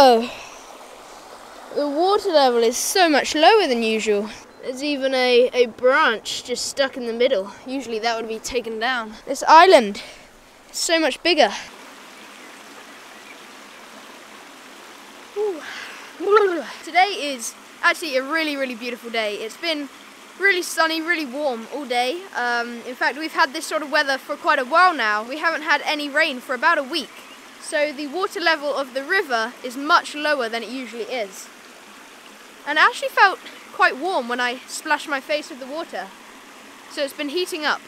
Whoa! The water level is so much lower than usual. There's even a branch just stuck in the middle. Usually that would be taken down. This island is so much bigger. Ooh. Today is actually a really beautiful day. It's been really sunny, really warm all day. In fact, we've had this sort of weather for quite a while now. We haven't had any rain for about a week. So the water level of the river is much lower than it usually is. And it actually felt quite warm when I splashed my face with the water. So it's been heating up.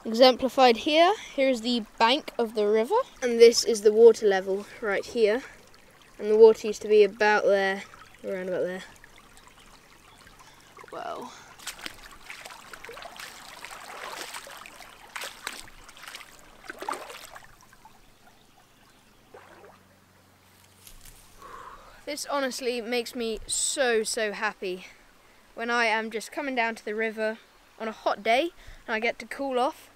Exemplified here. Here's the bank of the river. And this is the water level right here. And the water used to be about there, around about there. Wow. This honestly makes me so happy when I am just coming down to the river on a hot day and I get to cool off.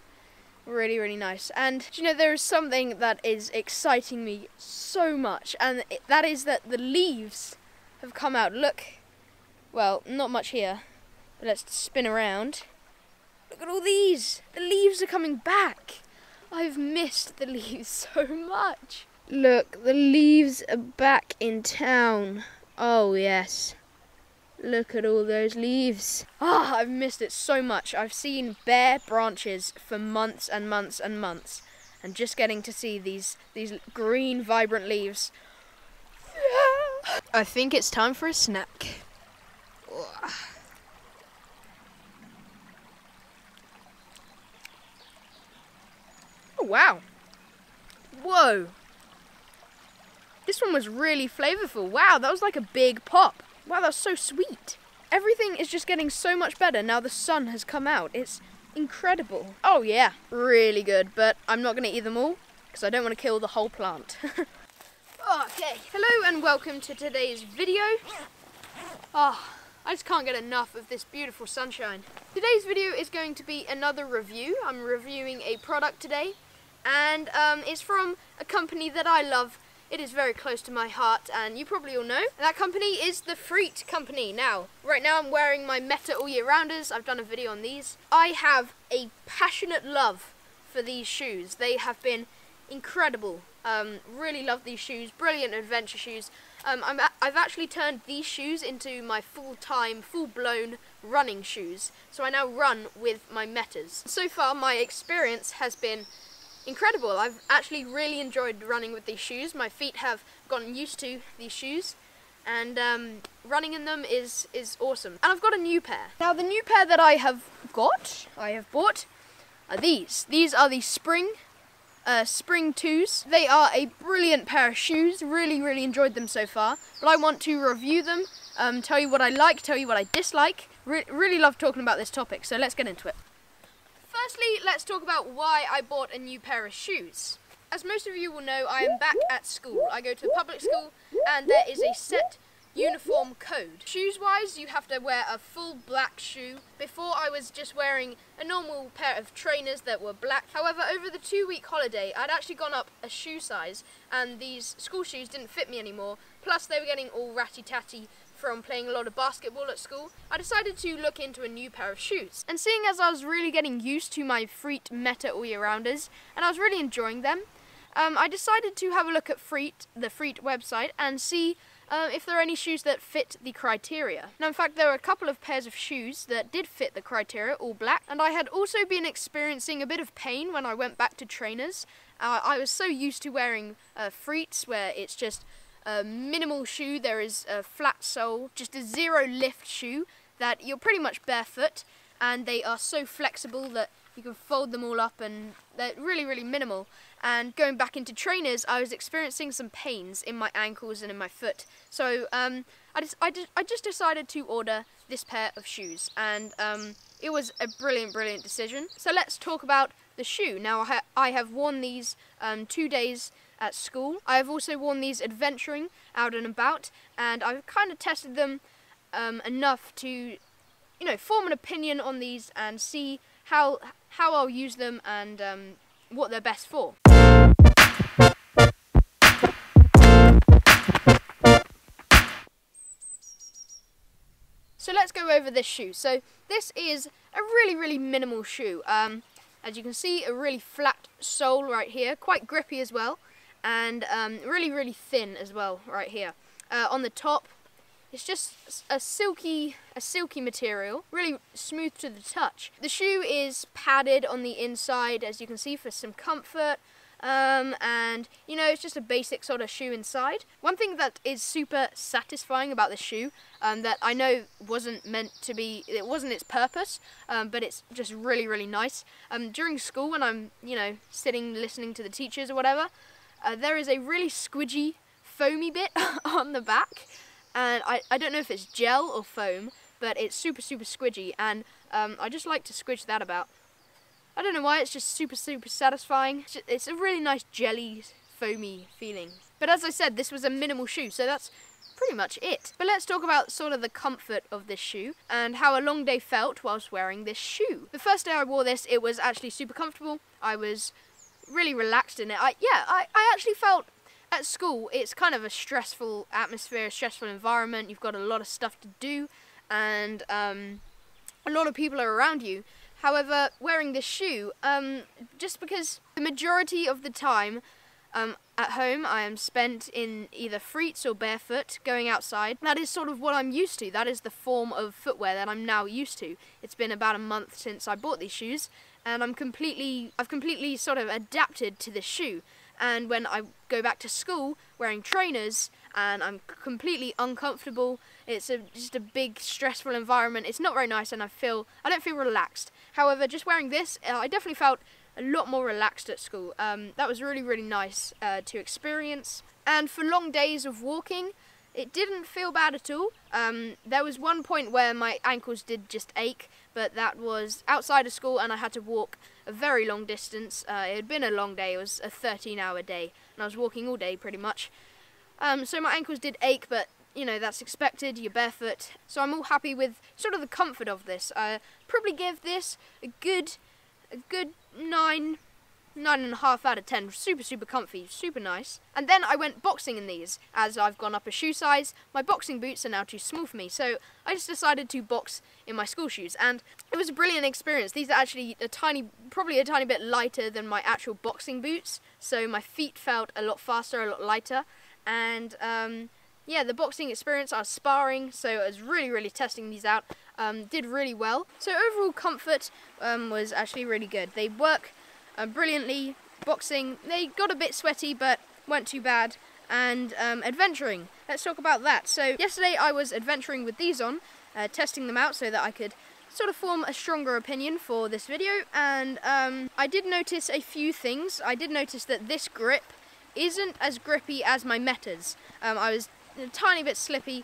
Really nice. And do you know, there is something that is exciting me so much, and that is that the leaves have come out. Look, well, not much here, but let's spin around. Look at all these. The leaves are coming back. I've missed the leaves so much. Look, the leaves are back in town. Oh yes. Look at all those leaves. Ah, I've missed it so much. I've seen bare branches for months and months and months. And just getting to see these green, vibrant leaves. I think it's time for a snack. Oh, wow. Whoa. This one was really flavorful. Wow, that was like a big pop. Wow, that's so sweet. Everything is just getting so much better now the sun has come out. It's incredible. Oh yeah, really good, but I'm not going to eat them all because I don't want to kill the whole plant. Okay, hello and welcome to today's video. I just can't get enough of this beautiful sunshine. Today's video is going to be another review. I'm reviewing a product today, and it's from a company that I love. It is very close to my heart, and you probably all know. That company is the Freet company. Now, right now I'm wearing my Meta all year rounders. I've done a video on these. I have a passionate love for these shoes. They have been incredible. Really love these shoes. Brilliant adventure shoes. I've actually turned these shoes into my full-time, full-blown running shoes. So I now run with my Metas. So far, my experience has been incredible. I've actually really enjoyed running with these shoes. My feet have gotten used to these shoes, and running in them is awesome. And I've got a new pair. Now the new pair that I have bought are these. These are the Spring 2s. They are a brilliant pair of shoes. Really enjoyed them so far. But I want to review them, tell you what I like, tell you what I dislike. Really love talking about this topic, so let's get into it. Firstly, let's talk about why I bought a new pair of shoes. As most of you will know, I am back at school. I go to a public school, and there is a set uniform code. Shoes-wise, you have to wear a full black shoe. Before, I was just wearing a normal pair of trainers that were black. However, over the 2-week holiday, I'd actually gone up a shoe size, and these school shoes didn't fit me anymore. Plus, they were getting all ratty-tatty from playing a lot of basketball at school. I decided to look into a new pair of shoes. And seeing as I was really getting used to my Freet Meta all year rounders, and I was really enjoying them, I decided to have a look at Freet, the Freet website, and see if there are any shoes that fit the criteria. Now, in fact, there were a couple of pairs of shoes that did fit the criteria, all black, and I had also been experiencing a bit of pain when I went back to trainers. I was so used to wearing Freets, where it's just a minimal shoe, there is a flat sole, just a zero lift shoe that you're pretty much barefoot, and they are so flexible that you can fold them all up, and they're really minimal. And going back into trainers, I was experiencing some pains in my ankles and in my foot, so I just decided to order this pair of shoes, and it was a brilliant decision. So let's talk about the shoe. Now, I have worn these 2 days at school. I have also worn these adventuring out and about, and I've kind of tested them enough to, you know, form an opinion on these and see how I'll use them and what they're best for. So let's go over this shoe. So this is a really minimal shoe. As you can see, a really flat sole right here, quite grippy as well, and really thin as well right here. On the top, it's just a silky material, really smooth to the touch. The shoe is padded on the inside, as you can see, for some comfort. And you know, it's just a basic sort of shoe inside. One thing that is super satisfying about this shoe, that I know wasn't meant to be, it wasn't its purpose, but it's just really nice. During school, when I'm, you know, sitting listening to the teachers or whatever, there is a really squidgy, foamy bit on the back, and I don't know if it's gel or foam, but it's super squidgy, and I just like to squidge that about. I don't know why, it's just super satisfying. It's a really nice jelly, foamy feeling. But as I said, this was a minimal shoe, so that's pretty much it. But let's talk about sort of the comfort of this shoe and how a long day felt whilst wearing this shoe. The first day I wore this, it was actually super comfortable. I was really relaxed in it. I actually felt at school, it's kind of a stressful atmosphere, a stressful environment. You've got a lot of stuff to do, and a lot of people are around you. However, wearing this shoe, just because the majority of the time at home I am spent in either Freets or barefoot, going outside, that is sort of what I'm used to. That is the form of footwear that I'm now used to. It's been about a month since I bought these shoes, and I've completely sort of adapted to this shoe. And when I go back to school wearing trainers and I'm completely uncomfortable, it's just a big stressful environment. It's not very nice, and I don't feel relaxed. However, just wearing this, I definitely felt a lot more relaxed at school. That was really nice to experience. And for long days of walking, it didn't feel bad at all. There was one point where my ankles did just ache, but that was outside of school and I had to walk a very long distance. It had been a long day. It was a 13-hour day and I was walking all day pretty much. So my ankles did ache, but you know, that's expected, you're barefoot. So I'm all happy with sort of the comfort of this. I probably give this a good 9.5 out of 10. Super comfy, super nice. And then I went boxing in these. As I've gone up a shoe size, my boxing boots are now too small for me, so I just decided to box in my school shoes, and it was a brilliant experience. These are actually probably a tiny bit lighter than my actual boxing boots, so my feet felt a lot faster, a lot lighter, and yeah, the boxing experience, I was sparring, so I was really testing these out. Did really well. So overall comfort was actually really good. They work brilliantly. Boxing, they got a bit sweaty, but weren't too bad. And adventuring, let's talk about that. So yesterday I was adventuring with these on, testing them out so that I could sort of form a stronger opinion for this video. And I did notice a few things. I did notice that this grip isn't as grippy as my Metas. I was a tiny bit slippy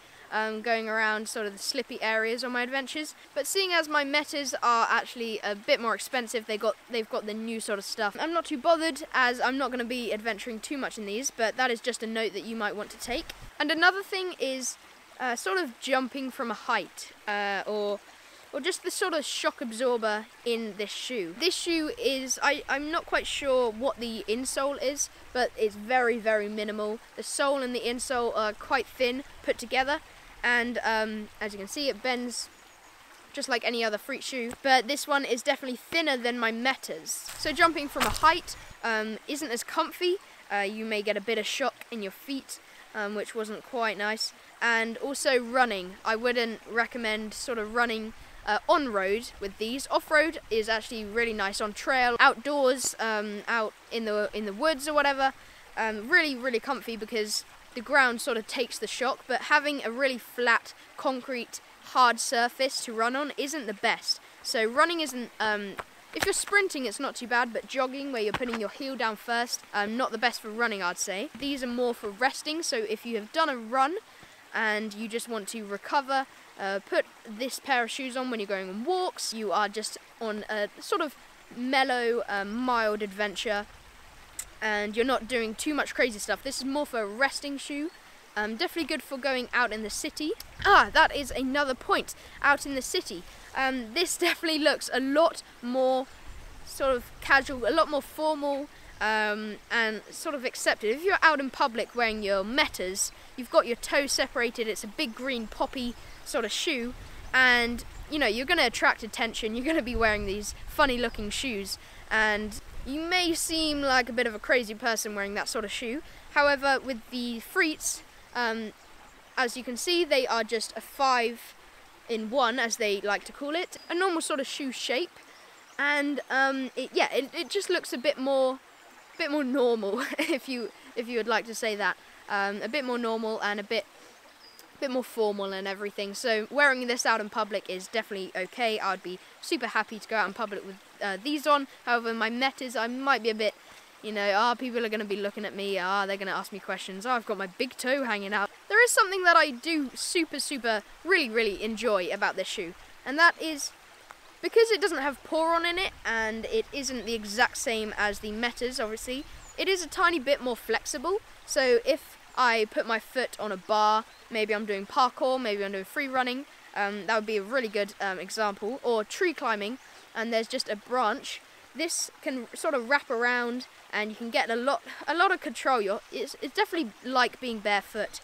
going around sort of the slippy areas on my adventures, but seeing as my Metas are actually a bit more expensive, they've got the new sort of stuff, I'm not too bothered, as I'm not going to be adventuring too much in these, but that is just a note that you might want to take. And another thing is sort of jumping from a height, or just the sort of shock absorber in this shoe. This shoe is, I'm not quite sure what the insole is, but it's very minimal. The sole and the insole are quite thin put together, and as you can see, it bends just like any other Freet shoe, but this one is definitely thinner than my Metas. So jumping from a height isn't as comfy. You may get a bit of shock in your feet, which wasn't quite nice. And also running, I wouldn't recommend sort of running on road with these. Off road is actually really nice on trail, outdoors, out in the woods or whatever. Really comfy because the ground sort of takes the shock, but having a really flat concrete hard surface to run on isn't the best. So running isn't, if you're sprinting it's not too bad, but jogging where you're putting your heel down first, not the best for running, I'd say. These are more for resting, so if you have done a run and you just want to recover, put this pair of shoes on when you're going on walks. You are just on a sort of mellow, mild adventure, and you're not doing too much crazy stuff. This is more for a resting shoe, Definitely good for going out in the city. Ah, that is another point, out in the city. This definitely looks a lot more sort of casual, a lot more formal, and sort of accepted. If you're out in public wearing your Metas, you've got your toes separated, it's a big green poppy sort of shoe, and you know, you're going to attract attention, you're going to be wearing these funny looking shoes, and you may seem like a bit of a crazy person wearing that sort of shoe. However, with the Freets, as you can see, they are just a 5-in-1, as they like to call it, a normal sort of shoe shape, and it just looks a bit more normal, if you would like to say that, a bit more normal and a bit more formal and everything. So wearing this out in public is definitely okay. I'd be super happy to go out in public with these on. However, my Metas, I might be a bit, you know, people are going to be looking at me, they're going to ask me questions, I've got my big toe hanging out. There is something that I do really enjoy about this shoe, and that is because it doesn't have poron in it, and it isn't the exact same as the Metas, obviously, it is a tiny bit more flexible. So if I put my foot on a bar, maybe I'm doing parkour, maybe I'm doing free running, that would be a really good example, or tree climbing, and there's just a branch, this can sort of wrap around and you can get a lot of control. It's definitely like being barefoot,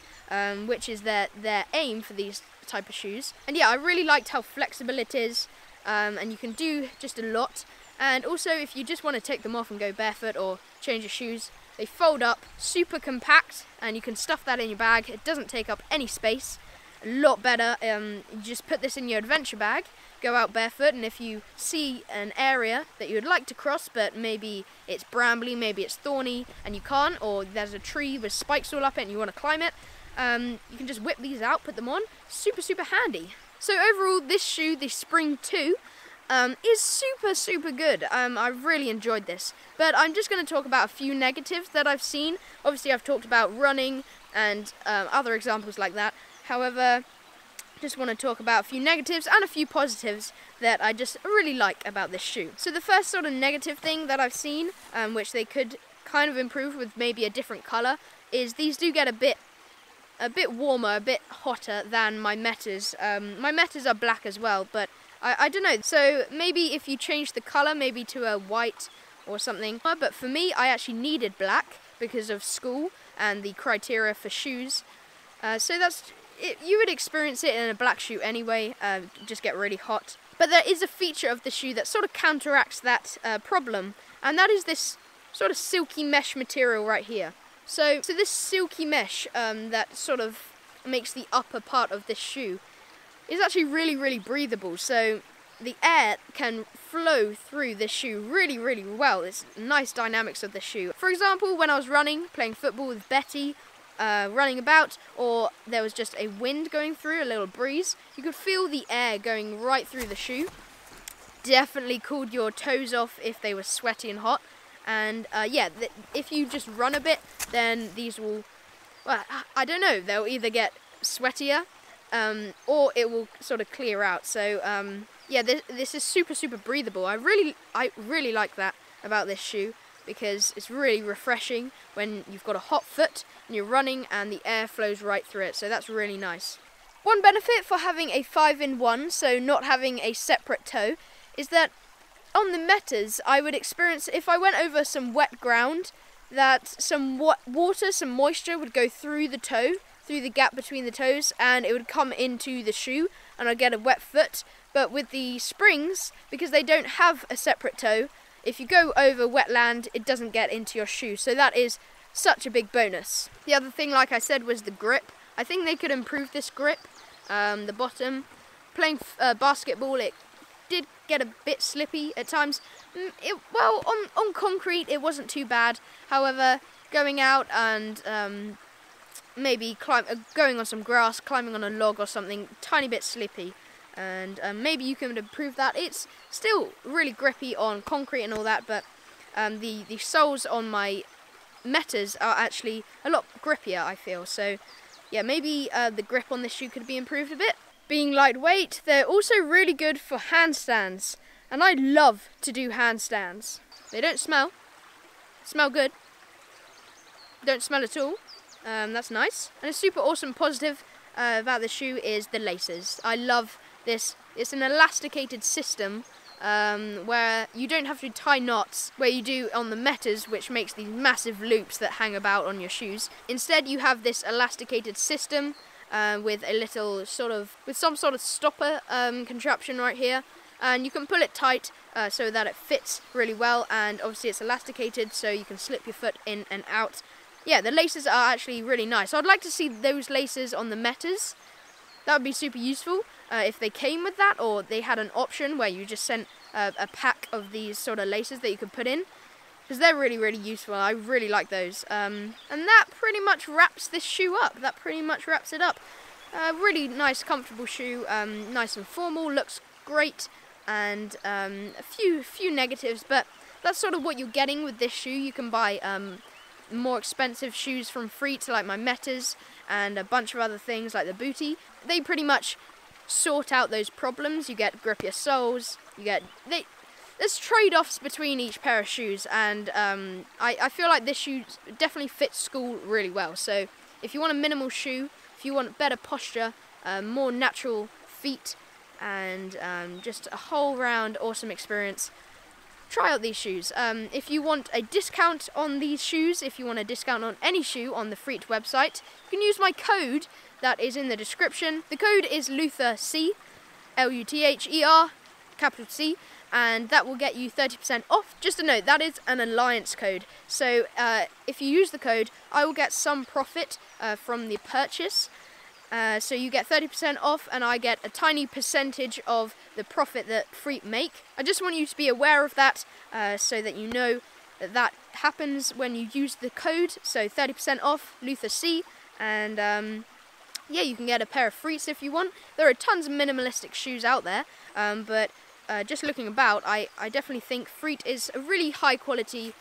which is their aim for these type of shoes. And yeah, I really liked how flexible it is, and you can do just a lot. And also, if you just want to take them off and go barefoot or change your shoes, they fold up, super compact, and you can stuff that in your bag. It doesn't take up any space. A lot better. You just put this in your adventure bag, go out barefoot, and if you see an area that you would like to cross, but maybe it's brambly, maybe it's thorny, and you can't, or there's a tree with spikes all up it and you want to climb it, you can just whip these out, put them on. Super handy. So overall, this shoe, the Spring 2, is super good. I've really enjoyed this, but I'm just going to talk about a few negatives that I've seen. Obviously, I've talked about running and other examples like that. However, just want to talk about a few negatives and a few positives that I just really like about this shoe. So the first sort of negative thing that I've seen, which they could kind of improve with maybe a different colour, is these do get a bit warmer, a bit hotter than my Metas. My Metas are black as well, but I don't know. So maybe if you change the colour, maybe to a white or something. But for me, I actually needed black because of school and the criteria for shoes. So that's it. You would experience it in a black shoe anyway, just get really hot. But there is a feature of the shoe that sort of counteracts that problem, and that is this sort of silky mesh material right here. So this silky mesh that sort of makes the upper part of this shoe is actually really breathable. So the air can flow through this shoe really well. It's nice dynamics of the shoe. For example, when I was running, playing football with Betty, running about, or there was just a wind going through, a little breeze, you could feel the air going right through the shoe. Definitely cooled your toes off if they were sweaty and hot. And yeah, if you just run a bit, then these will, well, I don't know, they'll either get sweatier or it will sort of clear out. So yeah, this is super breathable. I really like that about this shoe, because it's really refreshing when you've got a hot foot and you're running and the air flows right through it. So that's really nice. One benefit for having a 5-in-1, so not having a separate toe, is that on the Metas, I would experience, if I went over some wet ground, that some water, some moisture would go through the toe, through the gap between the toes, and it would come into the shoe, and I'd get a wet foot. But with the Springs, because they don't have a separate toe, if you go over wetland, it doesn't get into your shoe. So that is such a big bonus. The other thing, like I said, was the grip. I think they could improve this grip, the bottom. Playing basketball, it did get a bit slippy at times. Well, on concrete it wasn't too bad. However, going out and maybe going on some grass, climbing on a log or something, tiny bit slippy. And maybe you can improve that. It's still really grippy on concrete and all that, but the soles on my Metas are actually a lot grippier, I feel. So yeah, maybe the grip on this shoe could be improved a bit. Being lightweight, they're also really good for handstands, and I love to do handstands. They don't smell good, don't smell at all, That's nice. And a super awesome positive about the shoe is the laces. I love this. It's an elasticated system where you don't have to tie knots where you do on the Metas, which makes these massive loops that hang about on your shoes. Instead, you have this elasticated system with a little some sort of stopper contraption right here, and you can pull it tight so that it fits really well, and obviously it's elasticated so you can slip your foot in and out. Yeah, the laces are actually really nice. I'd like to see those laces on the Metas. That would be super useful if they came with that, or they had an option where you just sent a pack of these sort of laces that you could put in, because they're really, really useful. I really like those. And that pretty much wraps this shoe up. That pretty much wraps it up. Really nice, comfortable shoe. Nice and formal. Looks great. And a few negatives, but that's sort of what you're getting with this shoe. You can buy more expensive shoes from Freet, like my Metas, and a bunch of other things like the Booty. They pretty much sort out those problems. You get grippier soles. There's trade-offs between each pair of shoes, and I feel like this shoe definitely fits school really well. So if you want a minimal shoe, if you want better posture, more natural feet, and just a whole round awesome experience, try out these shoes. If you want a discount on these shoes, if you want a discount on any shoe on the Freet website, you can use my code that is in the description. The code is LUTHER-C, L-U-T-H-E-R, capital C, and that will get you 30% off. Just a note, that is an alliance code. So if you use the code, I will get some profit from the purchase. So you get 30% off, and I get a tiny percentage of the profit that Freet make. I just want you to be aware of that, so that you know that that happens when you use the code. So 30% off, LUTHER-C, and yeah, you can get a pair of Freets if you want. There are tons of minimalistic shoes out there, but just looking about, I definitely think Freet is a really high quality,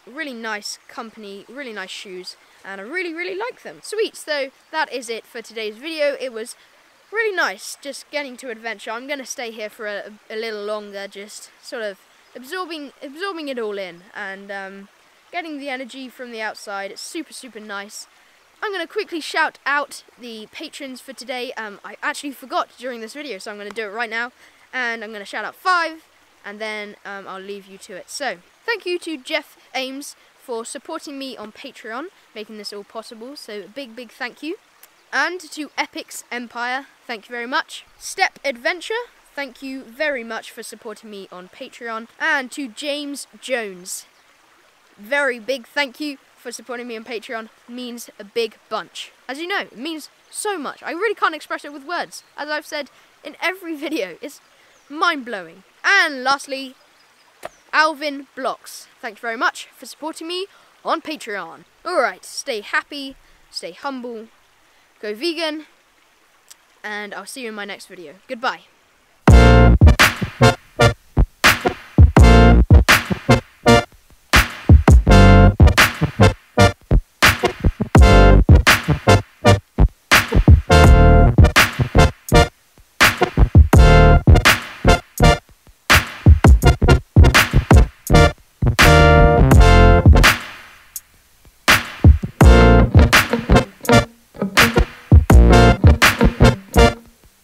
really nice company, really nice shoes, and I really, really like them. Sweet, so that is it for today's video. It was really nice just getting to adventure. I'm going to stay here for a little longer, just sort of absorbing it all in, and getting the energy from the outside. It's super, super nice. I'm going to quickly shout out the patrons for today. I actually forgot during this video, so I'm going to do it right now. And I'm going to shout out 5, and then I'll leave you to it. So, thank you to Geoff Ames for supporting me on Patreon, making this all possible. So, big, big thank you. And to Epic's Empire, thank you very much. Step Adventure, thank you very much for supporting me on Patreon. And to James Jones, very big thank you for supporting me on Patreon. It means a big bunch. As you know, it means so much. I really can't express it with words. As I've said in every video, it's mind-blowing. And lastly, Alvin Blocks, thank you very much for supporting me on Patreon. Alright, stay happy, stay humble, go vegan, and I'll see you in my next video. Goodbye.